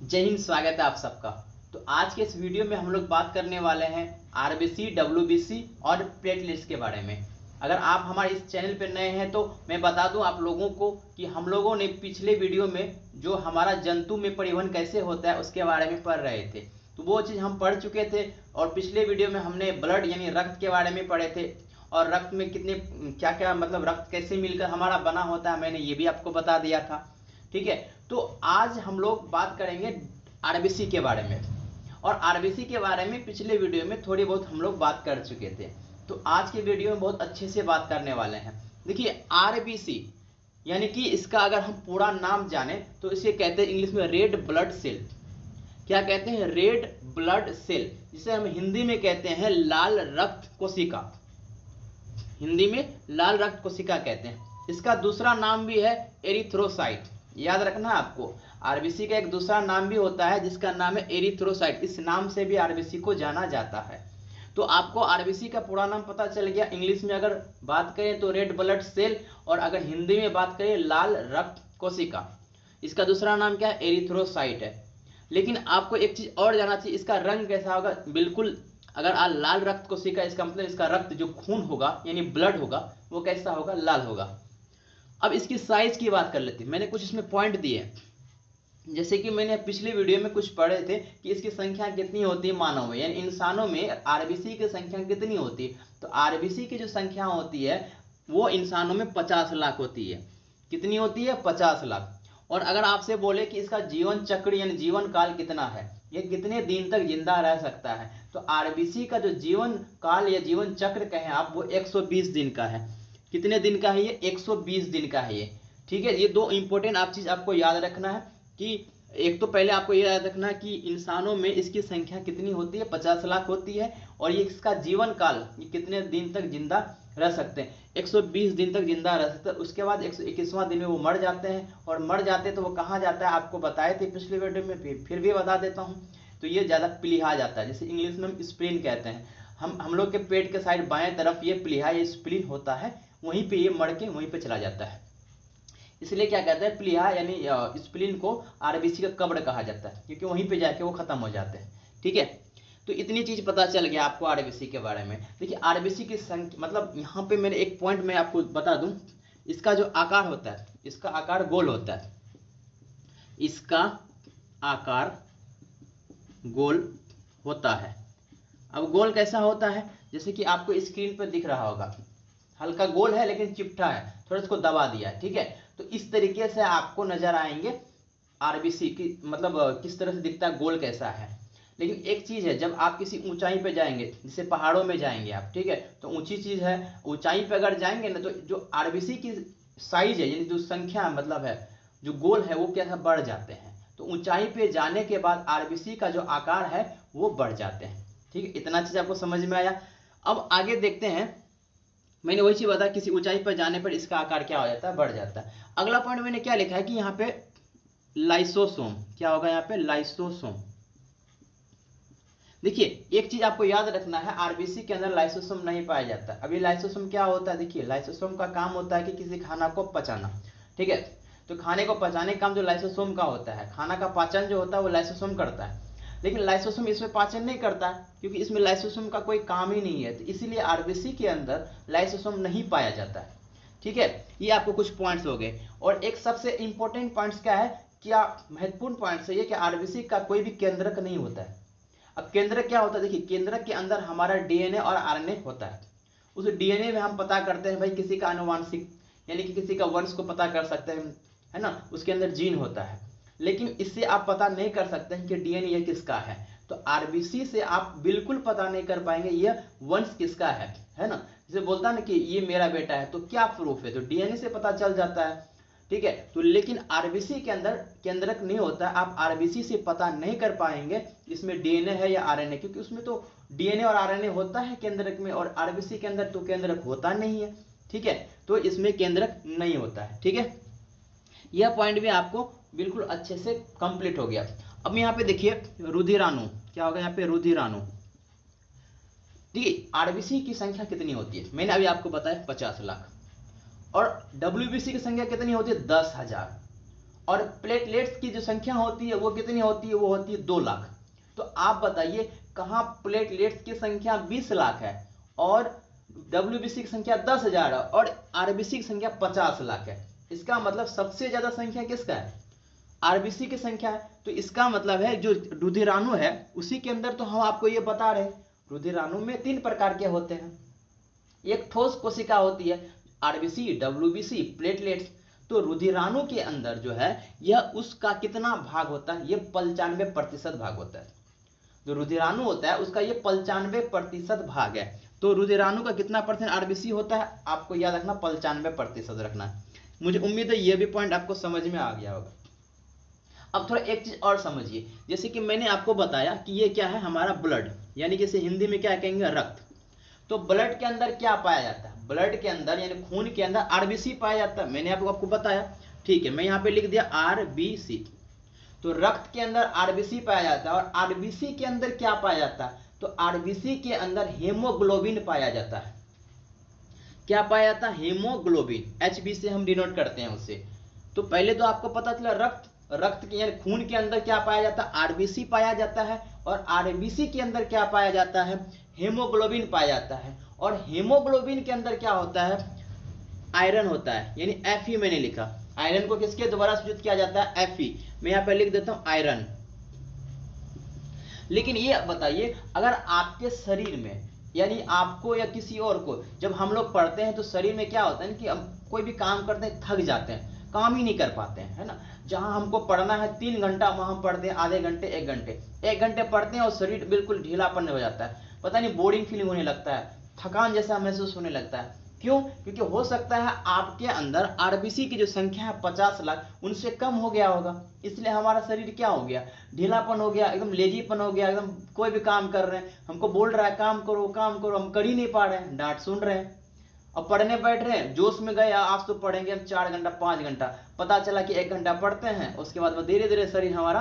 जय हिंद। स्वागत है आप सबका। तो आज के इस वीडियो में हम लोग बात करने वाले हैं आरबीसी, डब्ल्यूबीसी और प्लेटलेट्स के बारे में। अगर आप हमारे इस चैनल पर नए हैं तो मैं बता दूं आप लोगों को कि हम लोगों ने पिछले वीडियो में जो हमारा जंतु में परिवहन कैसे होता है उसके बारे में पढ़ रहे थे, तो वो चीज़ हम पढ़ चुके थे। और पिछले वीडियो में हमने ब्लड यानी रक्त के बारे में पढ़े थे और रक्त में कितने क्या क्या मतलब रक्त कैसे मिलकर हमारा बना होता है, मैंने ये भी आपको बता दिया था। ठीक है, तो आज हम लोग बात करेंगे आरबीसी के बारे में। और आरबीसी के बारे में पिछले वीडियो में थोड़ी बहुत हम लोग बात कर चुके थे, तो आज के वीडियो में बहुत अच्छे से बात करने वाले हैं। देखिए, आरबीसी यानी कि इसका अगर हम पूरा नाम जाने तो इसे कहते हैं इंग्लिश में रेड ब्लड सेल। क्या कहते हैं? रेड ब्लड सेल, जिसे हम हिंदी में कहते हैं लाल रक्त कोशिका। हिंदी में लाल रक्त कोशिका कहते हैं। इसका दूसरा नाम भी है एरिथ्रोसाइट। याद रखना आपको, आरबीसी का एक दूसरा नाम भी होता है जिसका नाम है एरिथ्रोसाइट। इस नाम से भी आरबीसी को जाना जाता है। तो आपको आरबीसी का पूरा नाम पता चल गया। इंग्लिश में अगर बात करें तो रेड ब्लड सेल, और अगर हिंदी में बात करें लाल रक्त कोशिका। इसका दूसरा नाम क्या है? एरिथ्रोसाइट है। लेकिन आपको एक चीज और जानना चाहिए, इसका रंग कैसा होगा? बिल्कुल, अगर लाल रक्त कोशिका, इसका मतलब इसका रक्त जो खून होगा यानी ब्लड होगा वो कैसा होगा? लाल होगा। अब इसकी साइज की बात कर लेते हैं। मैंने कुछ इसमें पॉइंट दिए, जैसे कि मैंने पिछले वीडियो में कुछ पढ़े थे कि इसकी संख्या कितनी होती है मानव में, यानी इंसानों में आरबीसी की संख्या कितनी होती है। तो आरबीसी की जो संख्या होती है वो इंसानों में 50 लाख होती है। कितनी होती है? 50 लाख। और अगर आपसे बोले कि इसका जीवन चक्र यानी जीवन काल कितना है, ये कितने दिन तक जिंदा रह सकता है, तो आरबीसी का जो जीवन काल या जीवन चक्र कहें आप, वो 120 दिन का है। कितने दिन का है ये? 120 दिन का है ये। ठीक है, ये दो इंपॉर्टेंट आप चीज आपको याद रखना है कि एक तो पहले आपको ये याद रखना कि इंसानों में इसकी संख्या कितनी होती है? 50 लाख होती है। और ये इसका जीवन काल, ये कितने दिन तक जिंदा रह सकते हैं? 120 दिन तक जिंदा रह सकते हैं। उसके बाद 121वां दिन में वो मर जाते हैं। और मर जाते हैं तो वो कहाँ जाता है? आपको बताए थे पिछले वीडियो में, फिर भी बता देता हूँ। तो ये ज्यादा प्लीहा जाता है, जैसे इंग्लिश में हम स्प्लीन कहते हैं। हम लोग के पेट के साइड बाएं तरफ ये प्लीहा या स्प्लीन होता है, वहीं पे ये मर के वहीं पे चला जाता है। इसलिए क्या कहते हैं? प्लीहा यानी स्प्लीन को आरबीसी का कब्र कहा जाता है, क्योंकि वहीं पे जाके वो खत्म हो जाते हैं। ठीक है, तो इतनी चीज पता चल गया आपको आरबीसी के बारे में। देखिए, आरबीसी की संख्या मतलब यहाँ पे मैंने एक पॉइंट में आपको बता दूं, इसका जो आकार होता है, इसका आकार गोल होता है। इसका आकार गोल होता है। अब गोल कैसा होता है? जैसे कि आपको स्क्रीन पर दिख रहा होगा, हल्का गोल है लेकिन चिपटा है, थोड़ा इसको दबा दिया है। ठीक है, तो इस तरीके से आपको नजर आएंगे आरबीसी की, मतलब किस तरह से दिखता है, गोल कैसा है। लेकिन एक चीज है, जब आप किसी ऊंचाई पे जाएंगे, जैसे पहाड़ों में जाएंगे आप, ठीक है, तो ऊंची चीज है, ऊंचाई पे अगर जाएंगे ना, तो जो आरबीसी की साइज है यानी जो संख्या मतलब है, जो गोल है, वो क्या बढ़ जाते हैं। तो ऊंचाई पे जाने के बाद आरबीसी का जो आकार है वो बढ़ जाते हैं। ठीक है, इतना चीज आपको समझ में आया। अब आगे देखते हैं। मैंने वही चीज बताया, किसी ऊंचाई पर जाने पर इसका आकार क्या हो जाता है? बढ़ जाता है। अगला पॉइंट मैंने क्या लिखा है कि यहाँ पे लाइसोसोम, क्या होगा यहाँ पे? लाइसोसोम। देखिए, एक चीज आपको याद रखना है, आरबीसी के अंदर लाइसोसोम नहीं पाया जाता। अभी लाइसोसोम क्या होता है? देखिए, लाइसोसोम का काम होता है कि किसी खाना को पचाना। ठीक है, तो खाने को पचाने का काम जो लाइसोसोम का होता है, खाना का पाचन जो होता है वो लाइसोसोम करता है। लेकिन लाइसोसोम इसमें पाचन नहीं करता है, क्योंकि इसमें लाइसोसोम का कोई काम ही नहीं है। तो इसीलिए आरबीसी के अंदर लाइसोसोम नहीं पाया जाता है। ठीक है, ये आपको कुछ पॉइंट्स हो गए। और एक सबसे इंपॉर्टेंट पॉइंट्स क्या है, क्या महत्वपूर्ण पॉइंट्स है ये, कि आरबीसी का कोई भी केंद्रक नहीं होता है। अब केंद्रक क्या होता है? देखिए, केंद्रक के अंदर हमारा डीएनए और आरएनए होता है। उस डीएनए में हम पता करते हैं भाई किसी का आनुवांशिक, यानी कि किसी का वंश को पता कर सकते हैं, है ना, उसके अंदर जीन होता है। लेकिन इससे आप पता नहीं कर सकते हैं कि डीएनए ये किसका है। तो आरबीसी से आप बिल्कुल पता नहीं कर पाएंगे ये वंश किसका है ना। जैसे बोलता है ना कि ये मेरा बेटा है, तो क्या प्रूफ है? तो डीएनए से पता चल जाता है। ठीक है, तो लेकिन आरबीसी के अंदर केंद्रक नहीं होता। आप आरबीसी से पता नहीं कर पाएंगे इसमें डीएनए है या आरएनए, क्योंकि उसमें तो डीएनए और आरएनए होता है केंद्रक में, और आरबीसी के अंदर तो केंद्रक होता नहीं है। ठीक है, तो इसमें केंद्रक नहीं होता है। ठीक है, यह पॉइंट भी आपको बिल्कुल अच्छे से कंप्लीट हो गया। अब यहाँ पे देखिए रुधिराणु, क्या होगा यहाँ पे? रुधिराणु। देखिए, आरबीसी की संख्या कितनी होती है? मैंने अभी आपको बताया 50 लाख। और डब्ल्यूबीसी की संख्या कितनी होती है? 10,000। और प्लेटलेट्स की जो संख्या होती है वो कितनी होती है, वो होती है 2 लाख। तो आप बताइए कहाँ प्लेटलेट्स की संख्या 20 लाख है और डब्ल्यूबीसी की संख्या 10,000 है और आरबीसी की संख्या 50 लाख है। इसका मतलब सबसे ज्यादा संख्या किसका है, आरबीसी की संख्या है। तो इसका मतलब है जो रुधिराणु है उसी के अंदर, तो हम आपको ये बता रहे हैं रुधिराणु में 3 प्रकार के होते हैं। एक ठोस कोशिका होती है आरबीसी, डब्ल्यूबीसी, प्लेटलेट्स। तो रुधिराणु के अंदर जो है यह उसका कितना भाग होता है, यह 95% भाग होता है। जो रुधिराणु होता है उसका ये 95% भाग है। तो रुधिराणु का कितना परसेंट आरबीसी होता है, आपको याद रखना 95% रखना है। मुझे उम्मीद है ये भी पॉइंट आपको समझ में आ गया होगा। अब थोड़ा एक चीज और समझिए, जैसे कि मैंने आपको बताया कि ये क्या है, हमारा ब्लड, यानी कि इसे हिंदी में क्या कहेंगे, रक्त। तो ब्लड के अंदर क्या पाया जाता है, ब्लड के अंदर यानी खून के अंदर आरबीसी पाया जाता है, मैंने आपको बताया। ठीक है, मैं यहाँ पे लिख दिया आरबीसी। तो रक्त के अंदर आरबीसी पाया जाता है और आरबीसी के अंदर क्या पाया जाता है, तो आरबीसी के अंदर हेमोग्लोबिन पाया जाता है। क्या पाया जाता है, हेमोग्लोबिन, एचबी से हम डिनोट करते हैं उससे। तो पहले तो आपको पता चला रक्त के यानी खून के अंदर क्या पाया जाता है, आरबीसी पाया जाता है और आरबीसी के अंदर क्या पाया जाता है, हेमोग्लोबिन पाया जाता है। और हेमोग्लोबिन के अंदर क्या होता है, आयरन होता है, यानी Fe मैंने लिखा। आयरन को किसके द्वारा सूचित किया जाता है, Fe। मैं यहाँ पे लिख देता हूं आयरन। लेकिन ये बताइए अगर आपके शरीर में यानी आपको या किसी और को जब हम लोग पढ़ते हैं तो शरीर में क्या होता है कि हम कोई भी काम करते हैं थक जाते हैं, काम ही नहीं कर पाते हैं, है ना। जहां हमको पढ़ना है 3 घंटा वहां हम पढ़ते हैं आधे घंटे 1 घंटे पढ़ते हैं और शरीर बिल्कुल ढीलापन हो जाता है, पता नहीं बोरिंग फीलिंग होने लगता है, थकान जैसा महसूस होने लगता है। क्यों, क्योंकि हो सकता है आपके अंदर आरबीसी की जो संख्या है 50 लाख उनसे कम हो गया होगा, इसलिए हमारा शरीर क्या हो गया, ढीलापन हो गया, एकदम लेजीपन हो गया, एकदम कोई भी काम कर रहे हैं हमको बोल रहा है काम करो हम कर ही नहीं पा रहे हैं, डांट सुन रहे हैं। अब पढ़ने बैठ रहे हैं, जोश में गए आज तो पढ़ेंगे हम 4 घंटा 5 घंटा, पता चला कि 1 घंटा पढ़ते हैं, उसके बाद धीरे धीरे शरीर हमारा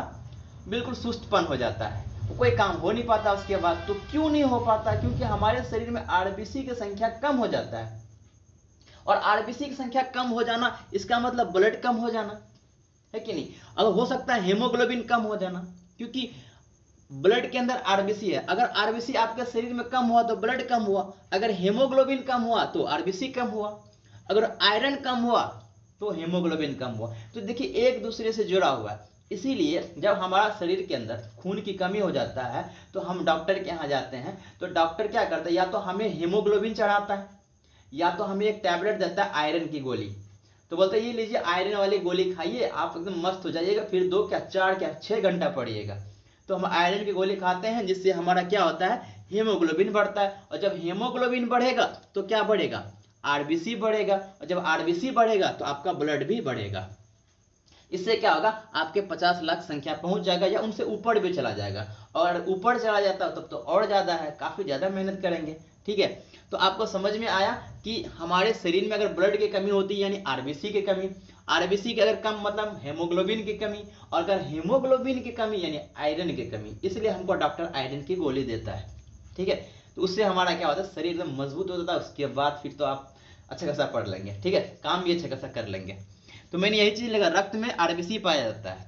बिल्कुल सुस्तपन हो जाता है, कोई काम हो नहीं पाता उसके बाद। तो क्यों नहीं हो पाता, क्योंकि हमारे शरीर में आरबीसी की संख्या कम हो जाता है। और आरबीसी की संख्या कम हो जाना इसका मतलब ब्लड कम हो जाना है कि नहीं। अगर हो सकता है हेमोग्लोबिन कम हो जाना, क्योंकि ब्लड के अंदर आरबीसी है। अगर आरबीसी आपके शरीर में कम हुआ तो ब्लड कम हुआ, अगर हेमोग्लोबिन कम हुआ तो आरबीसी कम हुआ, अगर आयरन कम हुआ तो हेमोग्लोबिन कम हुआ। तो देखिए एक दूसरे से जुड़ा हुआ है। इसीलिए जब हमारा शरीर के अंदर खून की कमी हो जाता है तो हम डॉक्टर के यहाँ जाते हैं, तो डॉक्टर क्या करता है, या तो हमें हेमोग्लोबिन चढ़ाता है या तो हमें एक टैबलेट देता है आयरन की गोली। तो बोलते हैं ये लीजिए आयरन वाली गोली खाइए, आप एकदम मस्त हो जाइएगा, फिर 2 क्या 4 क्या 6 घंटा पढ़िएगा। तो हम आयरन की गोली खाते हैं जिससे हमारा क्या होता है, हेमोग्लोबिन बढ़ता है। और जब हेमोग्लोबिन बढ़ेगा तो क्या बढ़ेगा, आरबीसी बढ़ेगा, और जब आरबीसी बढ़ेगा तो आपका ब्लड भी बढ़ेगा। इससे क्या होगा, आपके 50 लाख संख्या पहुंच जाएगा या उनसे ऊपर भी चला जाएगा। और ऊपर चला जाता है तब तो और ज्यादा है, काफी ज्यादा मेहनत करेंगे। ठीक है, तो आपको समझ में आया कि हमारे शरीर में अगर ब्लड की कमी होती है यानी आरबीसी की कमी, आरबीसी की अगर कम मतलब हेमोग्लोबिन की कमी, और अगर हेमोग्लोबिन की कमी यानी आयरन की कमी, इसलिए हमको डॉक्टर आयरन की गोली देता है। ठीक है, तो उससे हमारा क्या होता है, शरीर एकदम मजबूत होता है। उसके बाद फिर तो आप अच्छा खासा पढ़ लेंगे, ठीक है, काम भी अच्छा खासा कर लेंगे। तो मैंने यही चीज लगा, रक्त में आरबीसी पाया जाता है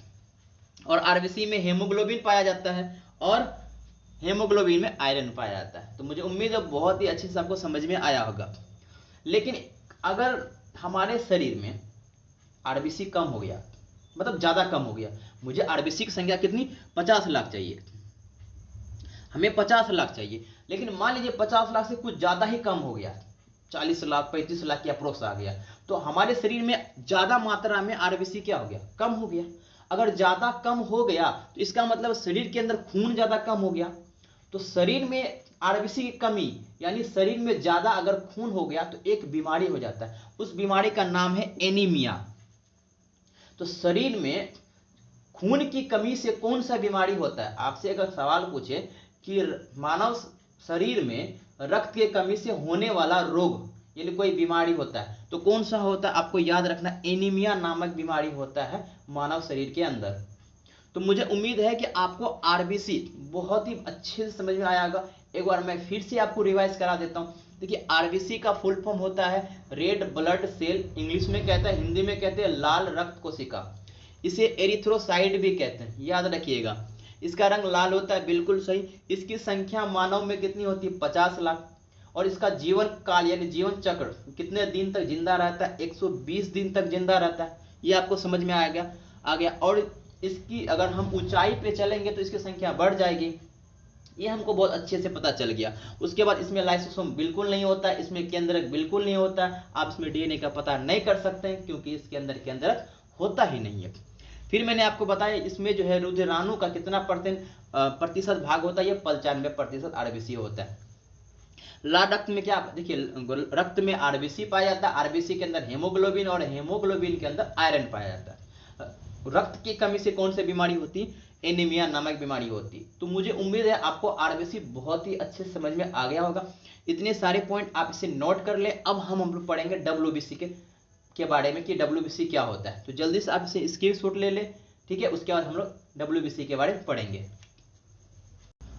और आरबीसी में हेमोग्लोबिन पाया जाता है और हेमोग्लोबिन में आयरन पाया जाता है। तो मुझे उम्मीद है बहुत ही अच्छे से आपको समझ में आया होगा। लेकिन अगर हमारे शरीर में आरबीसी कम हो गया, मतलब ज्यादा कम हो गया, मुझे आरबीसी की संख्या कितनी, 50 लाख चाहिए, हमें 50 लाख चाहिए, लेकिन मान लीजिए 50 लाख से कुछ ज्यादा ही कम हो गया, 40 लाख 35 लाख की अप्रोक्स आ गया, तो हमारे शरीर में ज्यादा मात्रा में आरबीसी क्या हो गया, कम हो गया। अगर ज्यादा कम हो गया तो इसका मतलब शरीर के अंदर खून ज्यादा कम हो गया। तो शरीर में आरबीसी की कमी यानी शरीर में ज्यादा अगर खून हो गया तो एक बीमारी हो जाता है, उस बीमारी का नाम है एनीमिया। तो शरीर में खून की कमी से कौन सा बीमारी होता है, आपसे अगर सवाल पूछे कि मानव शरीर में रक्त की कमी से होने वाला रोग यानी कोई बीमारी होता है तो कौन सा होता है, आपको याद रखना एनीमिया नामक बीमारी होता है मानव शरीर के अंदर। तो मुझे उम्मीद है कि आपको आरबीसी बहुत ही अच्छे से समझ में आया होगा। एक बार मैं फिर से आपको रिवाइज करा देता हूं। देखिए आरबीसी का फुल फॉर्म होता है रेड ब्लड सेल, इंग्लिश में कहते हैं, हिंदी में कहते हैं लाल रक्त कोशिका। इसे एरिथ्रोसाइट भी कहते हैं, याद रखिएगा। इसका रंग लाल होता है, बिल्कुल सही। इसकी संख्या मानव में कितनी होती है? 50 लाख। और इसका जीवन काल यानी जीवन चक्र कितने दिन तक जिंदा रहता है? 120 दिन तक जिंदा रहता है। ये आपको समझ में आ गया। और इसकी अगर हम ऊंचाई पे चलेंगे तो इसकी संख्या बढ़ जाएगी, ये हमको बहुत अच्छे से पता चल गया। उसके बाद इसमें लाइसोसोम बिल्कुल नहीं होता है, इसमें केंद्रक बिल्कुल नहीं होता है। आप इसमें डीएनए का पता नहीं कर सकते हैं क्योंकि इसके अंदर केंद्रक होता ही नहीं है। फिर मैंने आपको बताया इसमें जो है रुधिराणु का कितना प्रतिशत भाग होता है? ये 95% आरबीसी होता है। लाल रक्त में क्या, देखिए रक्त में आरबीसी पाया जाता है, आरबीसी के अंदर हेमोग्लोबिन और हेमोग्लोबिन के अंदर आयरन पाया जाता है। रक्त की कमी से कौन सी बीमारी होती? एनीमिया नामक बीमारी होती। तो मुझे उम्मीद है आपको आरबीसी बहुत ही अच्छे समझ में आ गया होगा। इतने सारे पॉइंट आप इसे नोट कर ले। अब हम लोग पढ़ेंगे डब्ल्यूबीसी के बारे में कि डब्ल्यूबीसी क्या होता है। तो जल्दी से आप इसे स्क्रीनशॉट ले ले, ठीक है। उसके बाद हम लोग डब्ल्यूबीसी के बारे में पढ़ेंगे।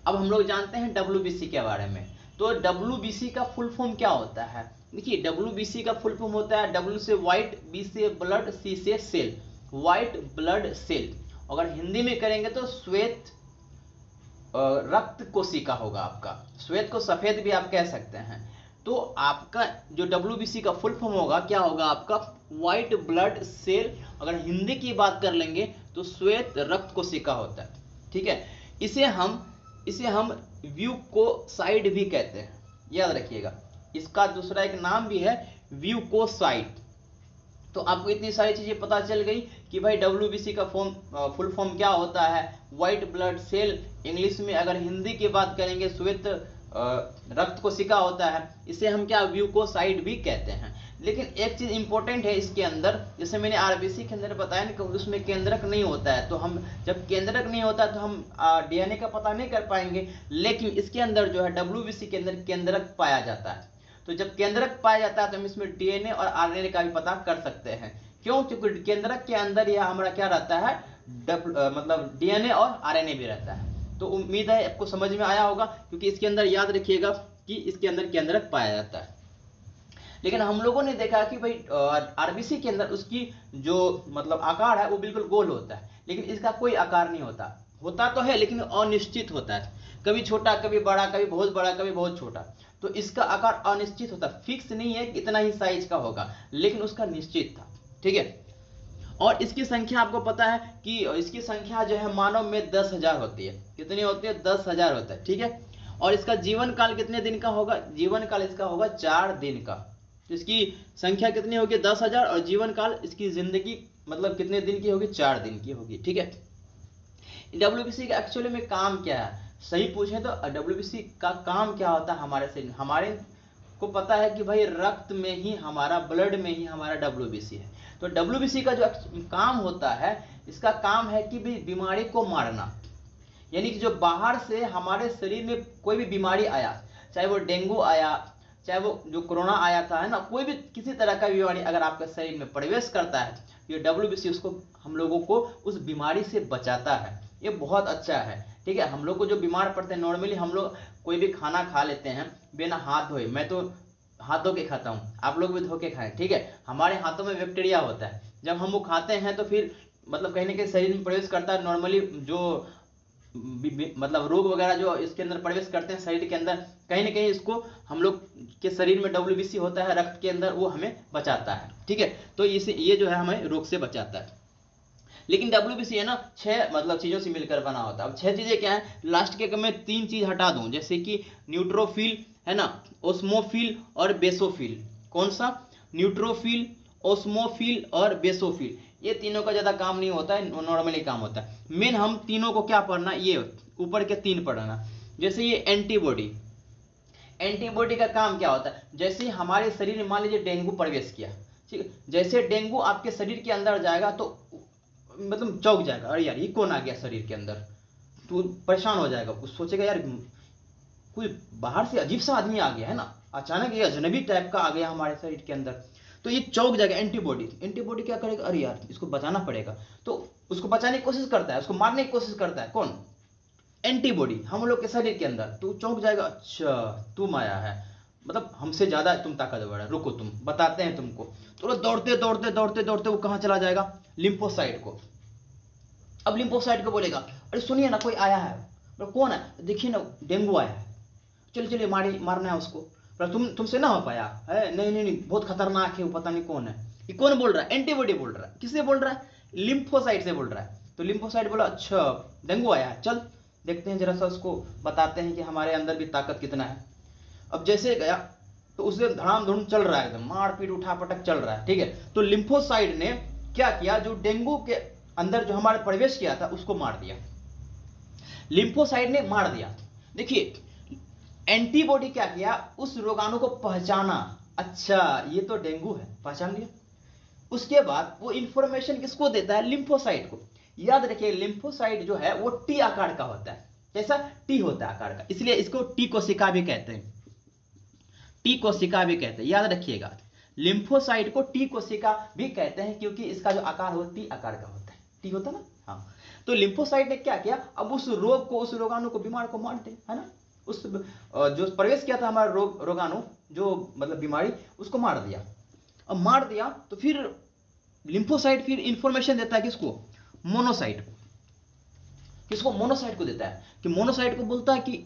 अब हम लोग जानते हैं डब्ल्यूबीसी के बारे में। तो डब्ल्यूबीसी का फुल फॉर्म क्या होता है? देखिए डब्ल्यूबीसी का फुल फॉर्म होता है डब्ल्यू से व्हाइट, बी से ब्लड, सी से सेल, व्हाइट ब्लड सेल। अगर हिंदी में करेंगे तो श्वेत रक्त कोशिका होगा आपका। श्वेत को सफेद भी आप कह सकते हैं। तो आपका जो डब्ल्यूबीसी का फुल फॉर्म होगा क्या होगा आपका? White blood cell. अगर हिंदी की बात कर लेंगे तो श्वेत रक्त कोशिका होता है, ठीक है। इसे हम व्यूकोसाइड भी कहते हैं, याद रखिएगा। इसका दूसरा एक नाम भी है व्यूकोसाइट। तो आपको इतनी सारी चीजें पता चल गई कि भाई डब्ल्यूबीसी का फुल फॉर्म क्या होता है। व्हाइट ब्लड सेल, इंग्लिश में अगर हिंदी की बात करेंगे श्वेत रक्त कोशिका होता है। इसे हम क्या व्यूकोसाइट भी कहते हैं। लेकिन एक चीज इंपॉर्टेंट है इसके अंदर, जैसे मैंने आरबीसी के अंदर बताया ना कि उसमें केंद्रक नहीं होता है। तो हम जब केंद्रक नहीं होता तो हम डीएनए का पता नहीं कर पाएंगे। लेकिन इसके अंदर जो है डब्ल्यूबीसी के अंदर केंद्रक पाया जाता है। तो जब केंद्रक पाया जाता है तो हम इसमें डीएनए और आरएनए का भी पता कर सकते हैं। क्यों? क्योंकि केंद्रक के अंदर यह हमारा क्या रहता है? मतलब डीएनए और आरएनए भी रहता है। तो उम्मीद है आपको समझ में आया होगा, क्योंकि इसके अंदर याद रखिएगा कि इसके अंदर केंद्रक पाया जाता है। लेकिन हम लोगों ने देखा कि भाई आरबीसी के अंदर उसकी जो मतलब आकार है वो बिल्कुल गोल होता है, लेकिन इसका कोई आकार नहीं होता तो है लेकिन अनिश्चित होता है। कभी छोटा, कभी बड़ा, कभी बहुत बड़ा, कभी बहुत छोटा। तो इसका आकार अनिश्चित होता है, फिक्स नहीं है कि इतना ही साइज का होगा, लेकिन उसका निश्चित था, ठीक है। और इसकी संख्या आपको पता है कि इसकी संख्या जो है मानव में 10,000 होती है। कितनी होती है? 10,000 होता है, ठीक है। और इसका जीवन काल कितने दिन का होगा? जीवन काल इसका होगा 4 दिन का। तो इसकी संख्या कितनी होगी? 10,000। और जीवन काल इसकी जिंदगी मतलब कितने दिन की होगी? 4 दिन की होगी, ठीक है। डब्ल्यूबीसी का एक्चुअली में काम क्या है? सही पूछे तो डब्ल्यूबीसी का काम क्या होता है? हमारे को पता है कि भाई रक्त में ही हमारा, ब्लड में ही हमारा डब्ल्यूबीसी है। तो डब्ल्यूबीसी का जो काम होता है, इसका काम है कि भी बीमारी को मारना। यानी कि जो बाहर से हमारे शरीर में कोई भी बीमारी आया, चाहे वो डेंगू आया, चाहे वो जो कोरोना आया था, है ना, कोई भी किसी तरह का बीमारी अगर आपके शरीर में प्रवेश करता है, ये डब्ल्यूबीसी उसको हम लोगों को उस बीमारी से बचाता है। ये बहुत अच्छा है, ठीक है। हम लोग को जो बीमार पड़ते हैं, नॉर्मली हम लोग कोई भी खाना खा लेते हैं बिना हाथ धोए। मैं तो हाथ धो के खाता हूँ, आप लोग भी धो के खाएं, ठीक है। हमारे हाथों में बैक्टीरिया होता है, जब हम वो खाते हैं तो फिर मतलब कहीं ना कहीं शरीर में प्रवेश करता है। नॉर्मली जो मतलब रोग वगैरह जो इसके अंदर प्रवेश करते हैं शरीर के अंदर, कहीं ना कहीं इसको हम लोग के शरीर में डब्ल्यूबीसी होता है रक्त के अंदर, वो हमें बचाता है, ठीक है। तो ये जो है हमें रोग से बचाता है। लेकिन डब्ल्यूबीसी है ना 6 मतलब चीजों से मिलकर बना होता है। अब 6 चीजें क्या है? लास्ट के मैं 3 चीज हटा दूं, जैसे कि न्यूट्रोफिल, है ना, ओस्मोफिल और बेसोफिल। कौन सा? न्यूट्रोफिल, ओस्मोफिल और बेसोफिल। ये तीनों का ज्यादा काम नहीं होता है, नॉर्मली काम होता है। मेन हम तीनों को क्या पढ़ना, ये ऊपर के 3 पढ़ना। जैसे ये एंटीबॉडी, एंटीबॉडी का काम क्या होता है? जैसे हमारे शरीर में मान लीजिए डेंगू प्रवेश किया, ठीक है, जैसे डेंगू आपके शरीर के अंदर जाएगा तो मतलब चौंक जाएगा, अरे यार ये कौन आ गया शरीर के अंदर, तो परेशान हो जाएगा, कुछ सोचेगा यार कोई बाहर से अजीब सा आदमी आ गया है ना, अचानक ये अजनबी टाइप का आ गया हमारे शरीर के अंदर, तो ये चौंक जाएगा। एंटीबॉडी क्या करेगा? अरे यार इसको बचाना पड़ेगा, तो उसको बचाने की कोशिश करता है, उसको मारने की कोशिश करता है। कौन? एंटीबॉडी हम लोग के शरीर के अंदर। तो चौंक जाएगा, अच्छा तुम आया है, मतलब हमसे ज्यादा तुम ताकतवर है, रुको तुम बताते हैं तुमको। तो दौड़ते दौड़ते दौड़ते दौड़ते वो कहाँ चला जाएगा? लिम्फोसाइट को, अब लिम्फोसाइट को बोलेगा अरे सुनिए ना कोई आया है, बोले कौन है, देखिए ना डेंगू आया है, चलिए चलिए मारना है उसको। बोले तुमसे ना हो पाया है, नहीं नहीं नहीं बहुत खतरनाक है वो, पता नहीं कौन है। ये कौन बोल रहा है, एंटीबॉडी बोल रहा है। किससे बोल रहा है, लिम्फोसाइट से बोल रहा है। तो लिम्फोसाइट बोला अच्छा डेंगू आया है, चल देखते हैं जरा सा, उसको बताते हैं कि हमारे अंदर भी ताकत कितना है। अब जैसे गया तो उसे धड़ाम धुन चल रहा है, एकदम मारपीट उठा पटक चल रहा है, ठीक है। तो लिम्फोसाइट ने क्या किया, जो डेंगू के अंदर जो हमारे प्रवेश किया था उसको मार दिया, लिम्फोसाइट ने मार दिया। देखिए एंटीबॉडी क्या किया, उस रोगाणु को पहचाना, अच्छा ये तो डेंगू है, पहचान लिया। उसके बाद वो इंफॉर्मेशन किसको देता है, लिम्फोसाइट को। याद रखिए लिम्फोसाइट जो है वो टी आकार का होता है, कैसा, टी होता है आकार का, इसलिए इसको टी कोशिका भी कहते हैं, टी कोशिका भी कहते हैं, याद रखिएगा। लिम्फोसाइट को टी कोशिका भी कहते हैं क्योंकि इसका जो आकार हो टी आकार का होता है, टी होता है ना, हाँ। तो लिम्फोसाइट ने क्या किया, अब उस रोग को, उस रोगाणु को, बीमार को मार दे, है ना। उस जो प्रवेश किया था हमारा रोगाणु, जो मतलब बीमारी, उसको मार दिया। अब मार दिया तो फिर लिम्फोसाइट फिर इंफॉर्मेशन देता है किसको, मोनोसाइट को। किसको, मोनोसाइट को देता है, कि मोनोसाइट को बोलता है कि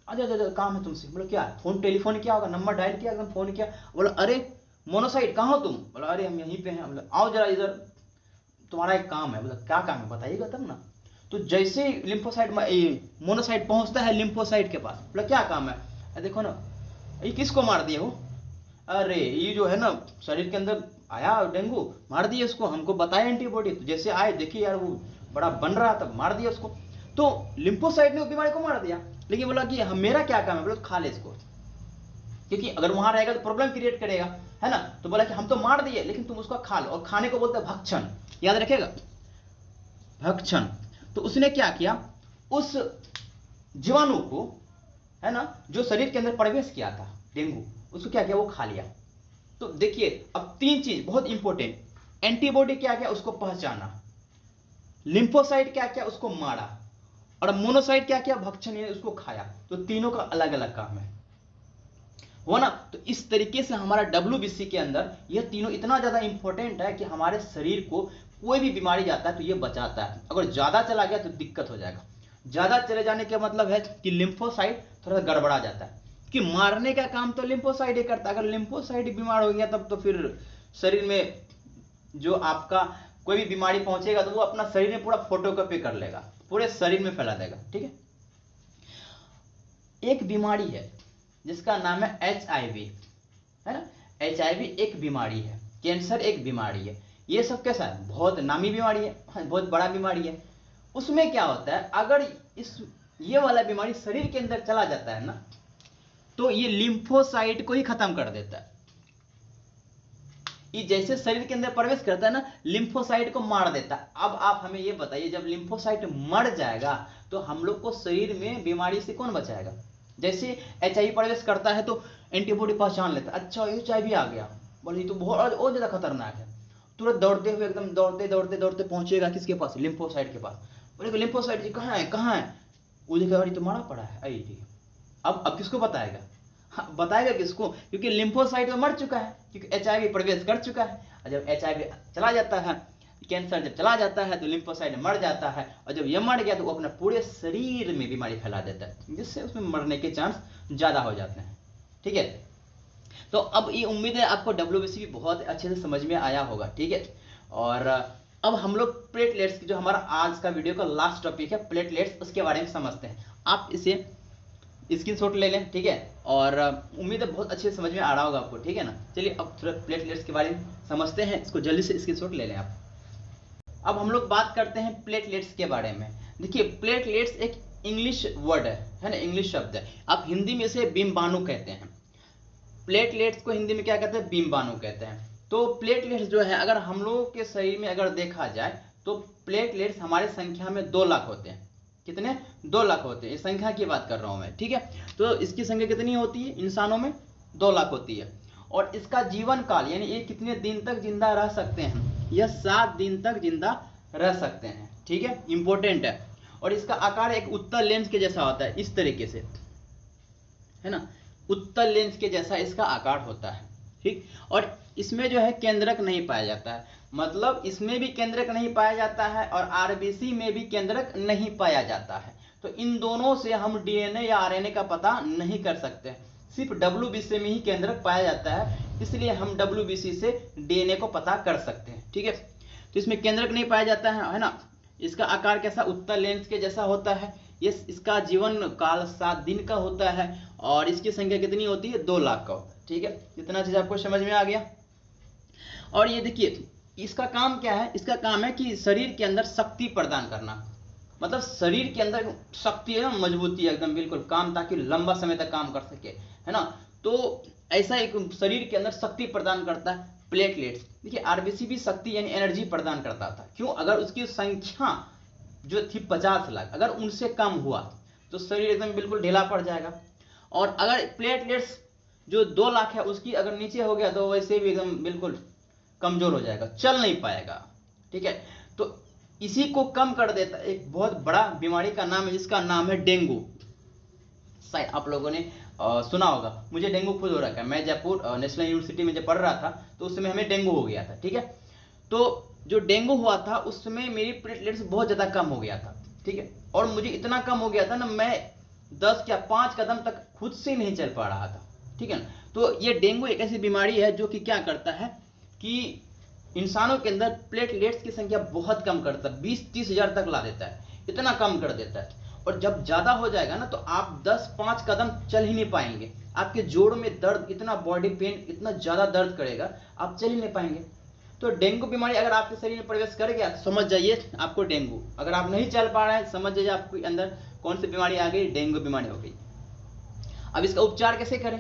अच्छा अच्छा काम है तुमसे। बोला क्या, फोन टेलीफोन किया होगा, नंबर डायल किया, एकदम फोन किया। बोला अरे मोनोसाइट कहाँ हो तुम, बोला अरे हम यहीं पे हैं। बोला आओ जरा इधर, तुम्हारा एक काम है। बोला क्या काम है बताइएगा तब ना। तो जैसे ही लिम्फोसाइट मोनोसाइट पहुंचता है लिम्फोसाइट के पास, बोला क्या काम है, देखो ना ये किसको मार दिए हो, अरे ये जो है ना शरीर के अंदर आया डेंगू, मार दिए उसको, हमको बताया एंटीबॉडी, तो जैसे आए देखिए यार वो बड़ा बन रहा था, मार दिया उसको। तो लिम्फोसाइट ने उस बीमारी को मार दिया, लेकिन बोला कि मेरा क्या काम है, बोला खा ले इसको, क्योंकि अगर वहां रहेगा तो प्रॉब्लम क्रिएट करेगा, है ना। तो बोला कि हम तो मार दिए लेकिन तुम उसको खा लो, और खाने को बोलते हैं भक्षण, याद रखेगा, भक्षण। तो उसने क्या किया, उस जीवाणु को, है ना, जो शरीर के अंदर प्रवेश किया था डेंगू, उसको क्या किया, वो खा लिया। तो देखिए अब तीन चीज बहुत इंपॉर्टेंट, एंटीबॉडी क्या किया, उसको पहचाना, लिम्फोसाइट क्या किया, उसको मारा, और मोनोसाइट क्या किया, भक्षण, उसको खाया। तो तीनों का अलग अलग काम है, हो ना। तो इस तरीके से हमारा WBC के अंदर यह तीनों इतना ज्यादा इंपॉर्टेंट है कि हमारे शरीर को कोई भी बीमारी जाता है तो ये बचाता है। अगर ज्यादा चला गया तो दिक्कत हो जाएगा। ज्यादा चले जाने का मतलब है कि लिम्फोसाइट थोड़ा सा गड़बड़ा जाता है, कि मारने का काम तो लिम्फोसाइट ही करता है। अगर लिम्फोसाइट बीमार हो गया तब तो फिर शरीर में जो आपका कोई भी बीमारी पहुंचेगा तो वो अपना शरीर में पूरा फोटोकॉपी कर लेगा, पूरे शरीर में फैला देगा, ठीक है। एक बीमारी है जिसका नाम है HIV, है ना। HIV एक बीमारी है, कैंसर एक बीमारी है, ये सब कैसा है, बहुत नामी बीमारी है, बहुत बड़ा बीमारी है। उसमें क्या होता है, अगर ये वाला बीमारी शरीर के अंदर चला जाता है ना, तो ये लिम्फोसाइट को ही खत्म कर देता है। ये जैसे शरीर के अंदर प्रवेश करता है ना, लिम्फोसाइट को मार देता है। अब आप हमें ये बताइए, जब लिम्फोसाइट मर जाएगा तो हम लोग को शरीर में बीमारी से कौन बचाएगा। जैसे HIV प्रवेश करता है तो एंटीबॉडी पहचान लेता है, अच्छा HIV आ गया, बोले तो बहुत और ज्यादा खतरनाक है, तुरंत दौड़ते हुए एकदम दौड़ते दौड़ते दौड़ते पहुंचेगा किसके पास, लिम्फोसाइट के पास। बोले लिम्फोसाइट जी कहाँ है, कहाँ है, वो देखा तो मारा पड़ा है, आई। अब किसको बताएगा, हाँ, बताएगा किसको, क्योंकि लिम्फोसाइट तो मर चुका है, क्योंकि HIV प्रवेश कर चुका है। और जब HIV चला जाता है, कैंसर जब चला जाता है तो लिम्फोसाइट मर जाता है, और जब ये मर गया तो वो अपना पूरे शरीर में बीमारी फैला देता है, जिससे उसमें मरने के चांस ज्यादा हो जाते हैं, ठीक है। तो अब ये उम्मीद है आपको WBC भी बहुत अच्छे से समझ में आया होगा, ठीक है। और अब हम लोग प्लेटलेट्स, जो हमारा आज का वीडियो का लास्ट टॉपिक है प्लेटलेट्स, उसके बारे में समझते हैं। आप इसे स्क्रीनशॉट ले लें, ठीक है। और उम्मीद है बहुत अच्छे से समझ में आ रहा होगा आपको, ठीक है ना। चलिए अब थोड़ा प्लेटलेट्स के बारे में समझते हैं, इसको जल्दी से स्क्रीनशॉट ले लें आप। अब हम लोग बात करते हैं प्लेटलेट्स के बारे में। देखिए प्लेटलेट्स एक इंग्लिश वर्ड है ना, इंग्लिश शब्द है। आप हिंदी में इसे बिम्बाणु कहते हैं। प्लेटलेट्स को हिंदी में क्या कहते हैं, बिम्बाणु कहते हैं। तो प्लेटलेट्स जो है, अगर हम लोगों के शरीर में अगर देखा जाए तो प्लेटलेट्स हमारे संख्या में 2 लाख होते हैं। कितने, 2 लाख होते हैं, इस संख्या की बात कर रहा हूं मैं, ठीक है। तो इसकी संख्या कितनी होती है इंसानों में, 2 लाख होती है। और इसका जीवन काल यानी ये कितने दिन तक जिंदा रह सकते हैं, यह 7 दिन तक जिंदा रह सकते हैं, ठीक है, इंपॉर्टेंट है। और इसका आकार एक उत्तल लेंस के जैसा होता है, इस तरीके से, है ना, उत्तल लेंस के जैसा इसका आकार होता है, ठीक। और इसमें जो है केंद्रक नहीं पाया जाता है, मतलब इसमें भी केंद्रक नहीं पाया जाता है और आरबीसी में भी केंद्रक नहीं पाया जाता है। तो इन दोनों से हम डीएनए या आरएनए का पता नहीं कर सकते, सिर्फ डब्ल्यूबीसी में ही केंद्रक पाया जाता है, इसलिए हम डब्ल्यूबीसी से डीएनए को पता कर सकते हैं। ठीक है, तो इसमें केंद्रक नहीं पाया जाता है ना। इसका आकार कैसा, उत्तल लेंस के जैसा होता है। ये इसका जीवन काल 7 दिन का होता है और इसकी संख्या कितनी होती है, 2 लाख का होता है। ठीक है, इतना चीज आपको समझ में आ गया। और ये देखिए इसका काम क्या है, इसका काम है कि शरीर के अंदर शक्ति प्रदान करना, मतलब शरीर के अंदर शक्ति है ना, मजबूती एकदम बिल्कुल काम, ताकि लंबा समय तक काम कर सके, है ना। तो ऐसा एक शरीर के अंदर शक्ति प्रदान करता है प्लेटलेट्स। देखिए आरबीसी भी शक्ति यानी एनर्जी प्रदान करता था। क्यों, अगर उसकी संख्या जो थी 50 लाख, अगर उनसे कम हुआ तो शरीर एकदम बिल्कुल ढीला पड़ जाएगा। और अगर प्लेटलेट्स जो 2 लाख है उसकी अगर नीचे हो गया तो वैसे भी एकदम बिल्कुल कमजोर हो जाएगा, चल नहीं पाएगा। ठीक है, तो इसी को कम कर देता है एक बहुत बड़ा बीमारी का नाम है, जिसका नाम है डेंगू। शायद आप लोगों ने सुना होगा, मुझे डेंगू खुद हो रखा है। मैं जयपुर नेशनल यूनिवर्सिटी में जब पढ़ रहा था तो उस समय हमें डेंगू हो गया था। ठीक है, तो जो डेंगू हुआ था उस समय मेरी प्लेटलेट्स बहुत ज्यादा कम हो गया था। ठीक है, और मुझे इतना कम हो गया था ना, मैं 10 या 5 कदम तक खुद से नहीं चल पा रहा था। ठीक है ना, तो ये डेंगू एक ऐसी बीमारी है जो कि क्या करता है कि इंसानों के अंदर प्लेटलेट्स की संख्या बहुत कम करता है, 20-30 हजार तक ला देता है, इतना कम कर देता है। और जब ज्यादा हो जाएगा ना तो आप 10-5 कदम चल ही नहीं पाएंगे, आपके जोड़ में दर्द, इतना बॉडी पेन, इतना ज्यादा दर्द करेगा, आप चल ही नहीं पाएंगे। तो डेंगू बीमारी अगर आपके शरीर में प्रवेश कर गया तो समझ जाइए आपको डेंगू। अगर आप नहीं चल पा रहे हैं समझ जाइए आपके अंदर कौन सी बीमारी आ गई, डेंगू बीमारी हो गई। अब इसका उपचार कैसे करें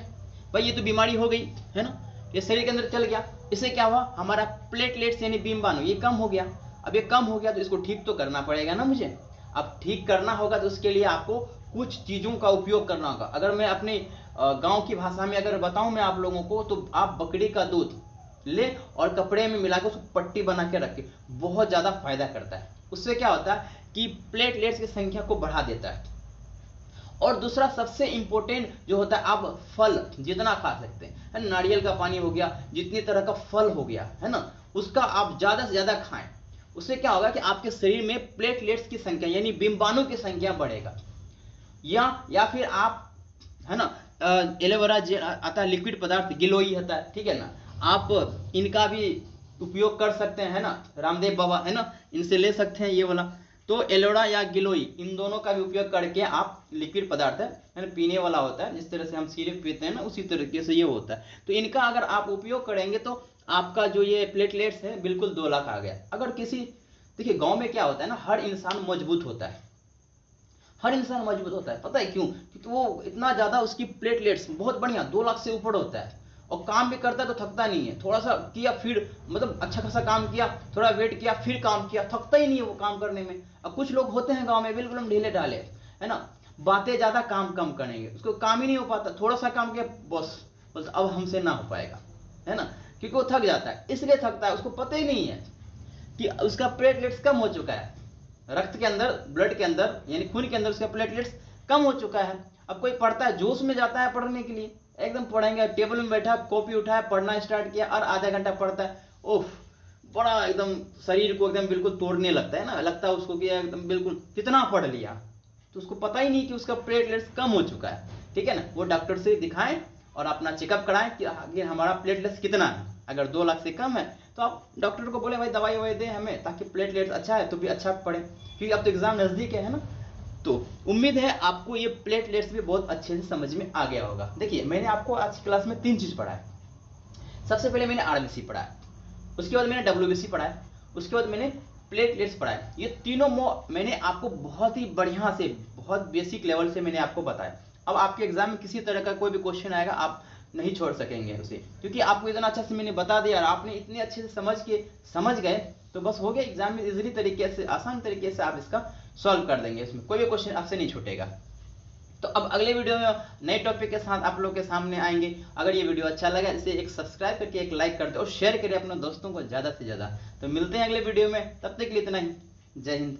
भाई, ये तो बीमारी हो गई है ना, ये शरीर के अंदर चल गया, इससे क्या हुआ, हमारा प्लेटलेट्स यानी बीमबाणु ये कम हो गया। अब ये कम हो गया तो इसको ठीक तो करना पड़ेगा ना मुझे। अब ठीक करना होगा तो उसके लिए आपको कुछ चीजों का उपयोग करना होगा। अगर मैं अपने गांव की भाषा में अगर बताऊं मैं आप लोगों को, तो आप बकरी का दूध ले और कपड़े में मिलाकर उसको पट्टी बना के रखें, बहुत ज्यादा फायदा करता है। उससे क्या होता है कि प्लेटलेट्स की संख्या को बढ़ा देता है। और दूसरा सबसे इंपॉर्टेंट जो होता है, आप फल जितना खा सकते हैं, नारियल का पानी हो गया, जितनी तरह का फल हो गया है ना, उसका आप ज्यादा से ज्यादा खाएं। उससे क्या होगा कि आपके शरीर में प्लेटलेट्स की संख्या यानी बीमबाणु की संख्या बढ़ेगा। या फिर आप है ना एलोवेरा जेल आता है, लिक्विड पदार्थ गिलोई होता है, ठीक है ना, आप इनका भी उपयोग कर सकते हैं, है ना, रामदेव बाबा है ना, इनसे ले सकते हैं ये वाला। तो एलोवेरा या गिलोई इन दोनों का भी उपयोग करके आप, लिक्विड पदार्थ है ना, पीने वाला होता है, जिस तरह से हम सिरप पीते हैं ना उसी तरीके से ये होता है। तो इनका अगर आप उपयोग करेंगे तो आपका जो ये प्लेटलेट्स है बिल्कुल 2 लाख आ गया। अगर किसी, देखिए गांव में क्या होता है ना, हर इंसान मजबूत होता है, हर इंसान मजबूत होता है। पता है क्यों, क्योंकि वो इतना ज्यादा उसकी प्लेटलेट्स बहुत बढ़िया 2 लाख से ऊपर होता है, और काम भी करता है तो थकता नहीं है। थोड़ा सा किया फिर मतलब अच्छा खासा काम किया, थोड़ा वेट किया फिर काम किया, थकता ही नहीं है वो काम करने में। अब कुछ लोग होते हैं गांव में बिल्कुल हम ढीले ढाले, है ना, बातें ज्यादा काम कम करेंगे, उसको काम ही नहीं हो पाता, थोड़ा सा काम किया बस अब हमसे ना हो पाएगा, है ना, क्योंकि वो थक जाता है। इसलिए थकता है, उसको पता ही नहीं है कि उसका प्लेटलेट्स कम हो चुका है, रक्त के अंदर, ब्लड के अंदर यानी खून के अंदर उसका प्लेटलेट्स कम हो चुका है। अब कोई पढ़ता है, जोश में जाता है पढ़ने के लिए, एकदम पढ़ेंगे, टेबल में बैठा, कॉपी उठाया, पढ़ना स्टार्ट किया और आधा घंटा पढ़ता है, ओफ, बड़ा एकदम शरीर को एकदम बिल्कुल तोड़ने लगता है ना, लगता है उसको कि एकदम बिल्कुल कितना पढ़ लिया, तो उसको पता ही नहीं कि उसका प्लेटलेट्स कम हो चुका है। ठीक है ना, वो डॉक्टर से दिखाएं और अपना चेकअप कराएं कि आगे हमारा प्लेटलेट्स कितना है। अगर 2 लाख से कम है तो आप डॉक्टर को बोले भाई दवाई ववाई दे हमें, ताकि प्लेटलेट्स अच्छा है तो भी अच्छा पढ़े, क्योंकि अब तो एग्जाम नजदीक है ना। तो उम्मीद है आपको ये प्लेटलेट्स भी बहुत अच्छे से समझ में आ गया होगा। देखिए मैंने आपको आज क्लास में 3 चीज पढ़ाया। सबसे पहले मैंने आरबीसी पढ़ाया, उसके बाद मैंने डब्ल्यूबीसी पढ़ाया, उसके बाद मैंने प्लेटलेट्स पढ़ाया। ये तीनों मैंने आपको बहुत ही बढ़िया से, बहुत बेसिक लेवल से मैंने आपको बताया। अब आपके एग्जाम में किसी तरह का कोई भी क्वेश्चन आएगा आप नहीं छोड़ सकेंगे उसे, क्योंकि आपको इतना अच्छा से मैंने बता दिया और आपने इतने अच्छे से समझ गए तो बस हो गया। एग्जाम में इजीली तरीके से, आसान तरीके से आप इसका सॉल्व कर देंगे, इसमें कोई भी क्वेश्चन आपसे नहीं छूटेगा। तो अब अगले वीडियो में नए टॉपिक के साथ आप लोग के सामने आएंगे। अगर ये वीडियो अच्छा लगा इसे एक सब्सक्राइब करके एक लाइक कर दे और शेयर करें अपने दोस्तों को ज्यादा से ज्यादा। तो मिलते हैं अगले वीडियो में, तब तक के लिए इतना ही। जय हिंद।